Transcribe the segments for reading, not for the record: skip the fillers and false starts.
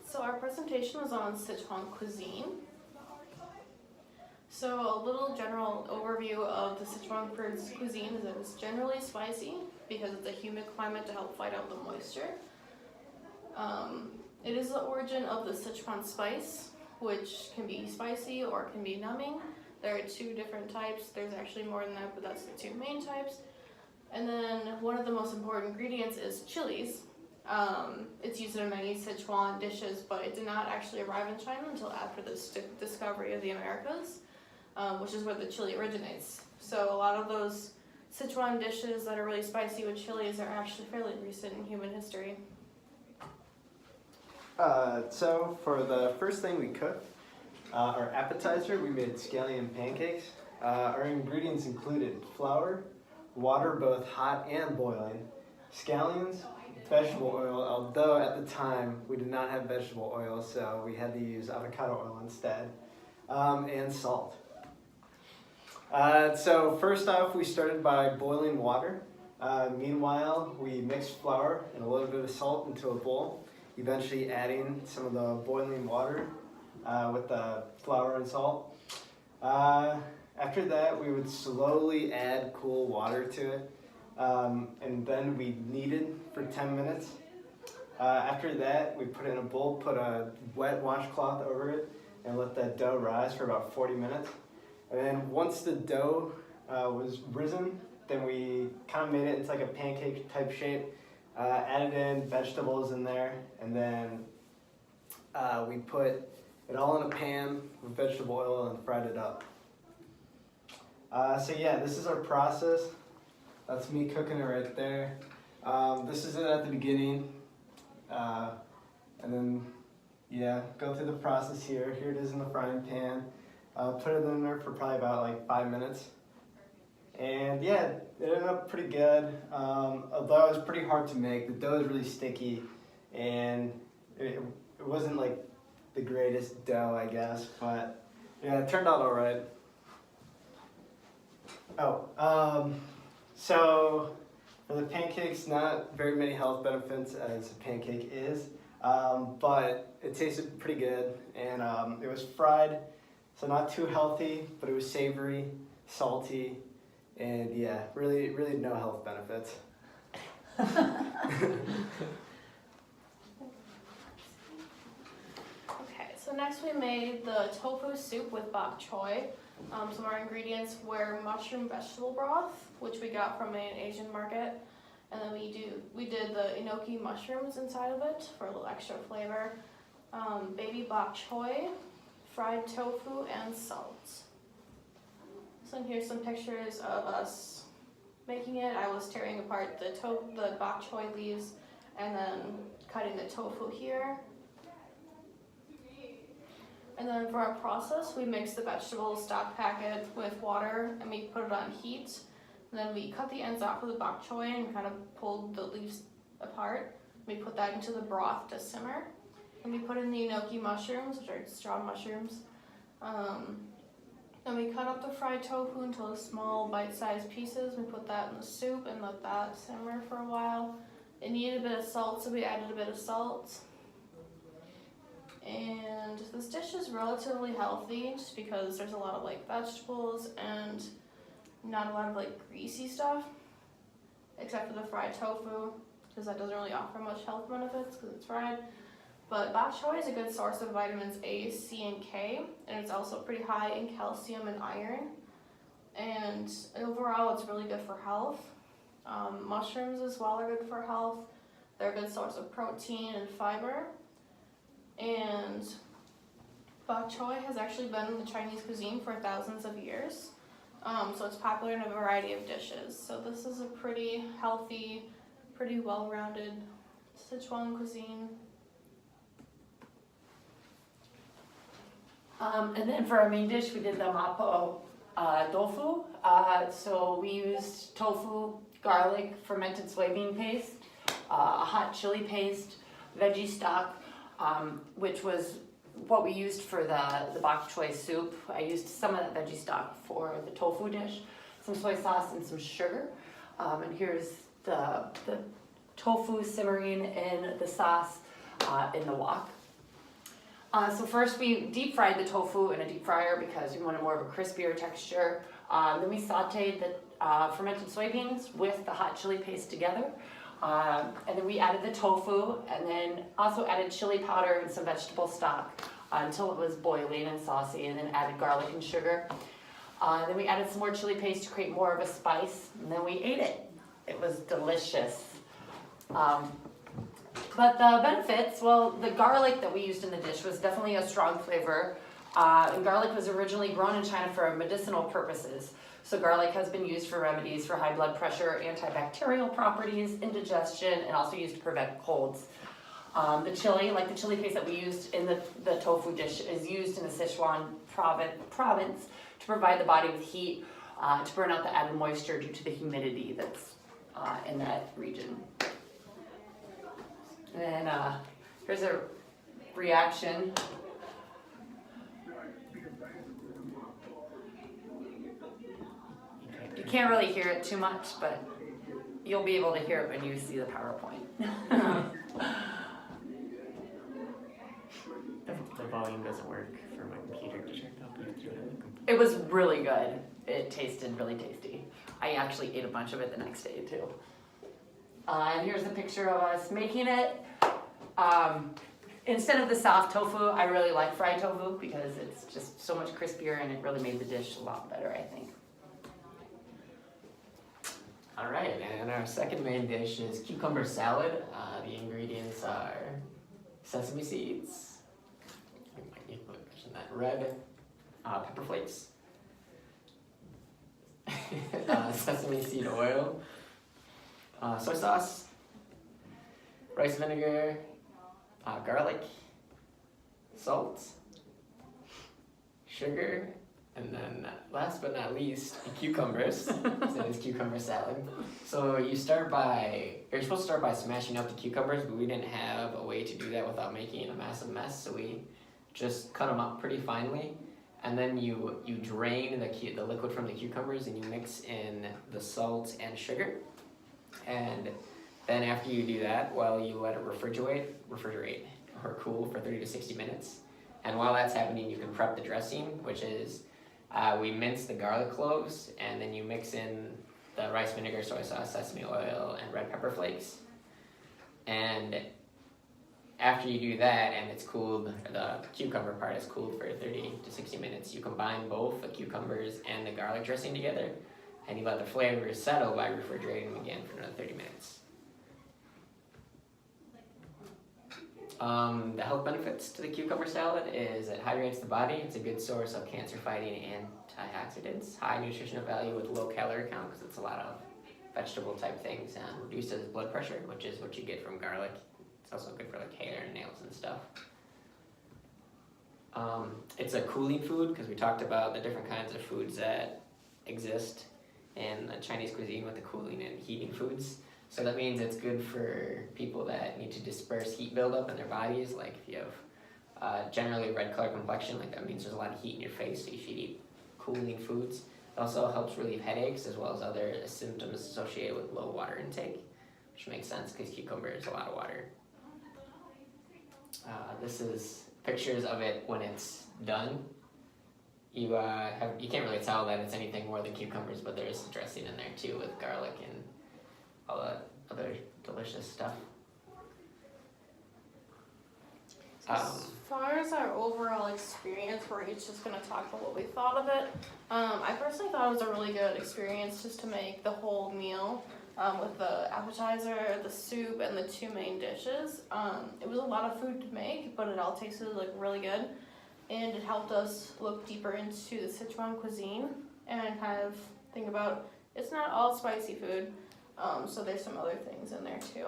So our presentation is on Sichuan cuisine. So a little general overview of the Sichuan cuisine is that it's generally spicy because it's a humid climate to help fight out the moisture. It is the origin of the Sichuan spice, which can be spicy or can be numbing. There are two different types. There's actually more than that, but that's the two main types. And then one of the most important ingredients is chilies. It's used in many Sichuan dishes, but it did not actually arrive in China until after the discovery of the Americas, which is where the chili originates. So a lot of those Sichuan dishes that are really spicy with chilies are actually fairly recent in human history. So for the first thing we cooked, our appetizer, we made scallion pancakes. Our ingredients included flour, water both hot and boiling, scallions, vegetable oil, although at the time we did not have vegetable oil, so we had to use avocado oil instead, and salt. So first off, we started by boiling water. Meanwhile, we mixed flour and a little bit of salt into a bowl, eventually adding some of the boiling water with the flour and salt. After that, we would slowly add cool water to it, and then we kneaded for 10 minutes. After that, we put it in a bowl, put a wet washcloth over it, and let that dough rise for about 40 minutes. And then once the dough was risen, then we kind of made it into like a pancake type shape, added in vegetables in there, and then we put it all in a pan with vegetable oil and fried it up. So yeah, this is our process. That's me cooking it right there. This is it at the beginning. And then, yeah, go through the process here. Here it is in the frying pan. Put it in there for probably about like 5 minutes. And yeah, it ended up pretty good. Although it was pretty hard to make. The dough is really sticky, and it wasn't like the greatest dough, I guess. But yeah, it turned out all right. So for the pancakes, not very many health benefits as a pancake is, but it tasted pretty good, and it was fried, so not too healthy, but it was savory, salty, and yeah, really no health benefits. Okay, so next we made the tofu soup with bok choy. Some of our ingredients were mushroom vegetable broth, which we got from an Asian market, and then we did the enoki mushrooms inside of it for a little extra flavor, baby bok choy, fried tofu, and salt. So here's some pictures of us making it. I was tearing apart the bok choy leaves and then cutting the tofu here. And then for our process, we mixed the vegetable stock packet with water and we put it on heat. And then we cut the ends off of the bok choy and kind of pulled the leaves apart. We put that into the broth to simmer. And we put in the enoki mushrooms, which are straw mushrooms. Then we cut up the fried tofu into small bite-sized pieces. We put that in the soup and let that simmer for a while. It needed a bit of salt, so we added a bit of salt. And this dish is relatively healthy just because there's a lot of like vegetables and not a lot of like greasy stuff, except for the fried tofu, because that doesn't really offer much health benefits because it's fried. But bok choy is a good source of vitamins A, C, and K, and it's also pretty high in calcium and iron. And overall, it's really good for health. Mushrooms as well are good for health. They're a good source of protein and fiber. And bok choy has actually been in the Chinese cuisine for thousands of years. So it's popular in a variety of dishes. So this is a pretty healthy, pretty well-rounded Sichuan cuisine. And then for our main dish, we did the mapo tofu. So we used tofu, garlic, fermented soybean paste, a hot chili paste, veggie stock, which was what we used for the bok choy soup. I used some of that veggie stock for the tofu dish, some soy sauce and some sugar. And here's the tofu simmering in the sauce in the wok. So first we deep fried the tofu in a deep fryer because we wanted more of a crispier texture. Then we sauteed the fermented soybeans with the hot chili paste together. And then we added the tofu and then also added chili powder and some vegetable stock until it was boiling and saucy, and then added garlic and sugar. Then we added some more chili paste to create more of a spice, and then we ate it. It was delicious. But the benefits, well, the garlic that we used in the dish was definitely a strong flavor. And garlic was originally grown in China for medicinal purposes. So garlic has been used for remedies for high blood pressure, antibacterial properties, indigestion, and also used to prevent colds. The chili, like the chili paste that we used in the tofu dish, is used in the Sichuan province to provide the body with heat, to burn out the added moisture due to the humidity that's in that region. And then here's a reaction. You can't really hear it too much, but you'll be able to hear it when you see the PowerPoint. The volume doesn't work for my computer to check up. It was really good. It tasted really tasty. I actually ate a bunch of it the next day too. And here's a picture of us making it. Instead of the soft tofu, I really like fried tofu because it's just so much crispier and it really made the dish a lot better, I think. All right, and our second main dish is cucumber salad. The ingredients are sesame seeds, I might need to mention that, red pepper flakes, sesame seed oil, soy sauce, rice vinegar, garlic, salt, sugar, and then last but not least, cucumbers. So it's cucumber salad. So you're supposed to start by smashing up the cucumbers, but we didn't have a way to do that without making a massive mess. So we just cut them up pretty finely, and then you drain the liquid from the cucumbers and you mix in the salt and sugar. And then after you do that, you let it refrigerate or cool for 30 to 60 minutes. And while that's happening, you can prep the dressing, which is we mince the garlic cloves, and then you mix in the rice vinegar, soy sauce, sesame oil, and red pepper flakes. And after you do that, and it's cooled, the cucumber part is cooled for 30 to 60 minutes, you combine both the cucumbers and the garlic dressing together, and you let the flavors settle by refrigerating them again for another 30 minutes. The health benefits to the cucumber salad is it hydrates the body. It's a good source of cancer-fighting antioxidants, high nutritional value with low calorie count because it's a lot of vegetable-type things, and reduces blood pressure, which is what you get from garlic. It's also good for like hair and nails and stuff. It's a cooling food because we talked about the different kinds of foods that exist in the Chinese cuisine with the cooling and heating foods. So that means it's good for people that need to disperse heat buildup in their bodies. Like if you have generally a red color complexion, like that means there's a lot of heat in your face, so you should eat cooling foods. It also helps relieve headaches as well as other symptoms associated with low water intake, which makes sense because cucumber is a lot of water. This is pictures of it when it's done. You can't really tell that it's anything more than cucumbers, but there's dressing in there too with garlic and all that other delicious stuff. As far as our overall experience, we're each just going to talk about what we thought of it. I personally thought it was a really good experience just to make the whole meal with the appetizer, the soup, and the two main dishes. It was a lot of food to make, but it all tasted like really good, and it helped us look deeper into the Sichuan cuisine and kind of think about it's not all spicy food. So there's some other things in there too.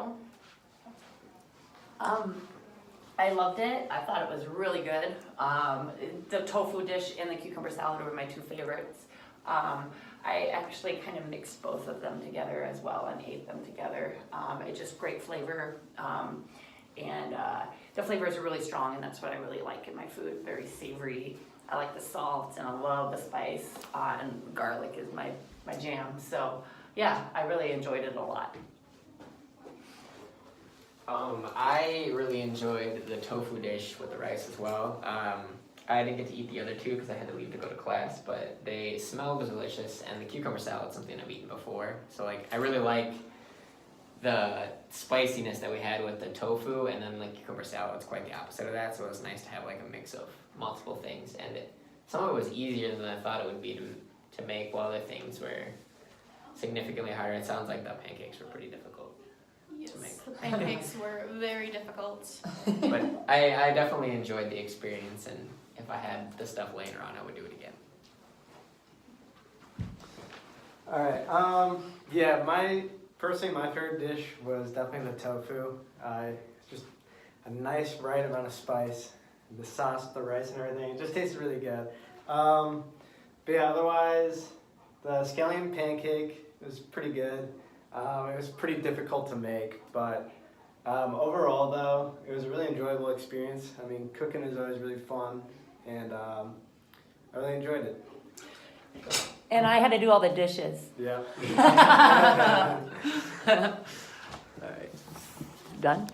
I loved it. I thought it was really good. The tofu dish and the cucumber salad were my two favorites. I actually kind of mixed both of them together as well and ate them together. It's just great flavor. And the flavors are really strong, and that's what I really like in my food. Very savory. I like the salt, and I love the spice. And garlic is my jam. So yeah, I really enjoyed it a lot. I really enjoyed the tofu dish with the rice as well. I didn't get to eat the other two because I had to leave to go to class, but they smelled delicious, and the cucumber salad is something I've eaten before. So like, I really like the spiciness that we had with the tofu, and then the cucumber salad is quite the opposite of that. So it was nice to have like a mix of multiple things, and some of it was easier than I thought it would be to make, while other things were significantly harder. It sounds like the pancakes were pretty difficult. Yes, make. the pancakes were very difficult. But I definitely enjoyed the experience, and if I had the stuff laying around, I would do it again. All right. Yeah, my favorite dish was definitely the tofu. It's just a nice right amount of spice, the sauce, the rice, and everything. It just tastes really good. But yeah, otherwise, the scallion pancake was pretty good. It was pretty difficult to make, but overall, though, it was a really enjoyable experience. I mean, cooking is always really fun, and I really enjoyed it. And I had to do all the dishes. Yeah. Done?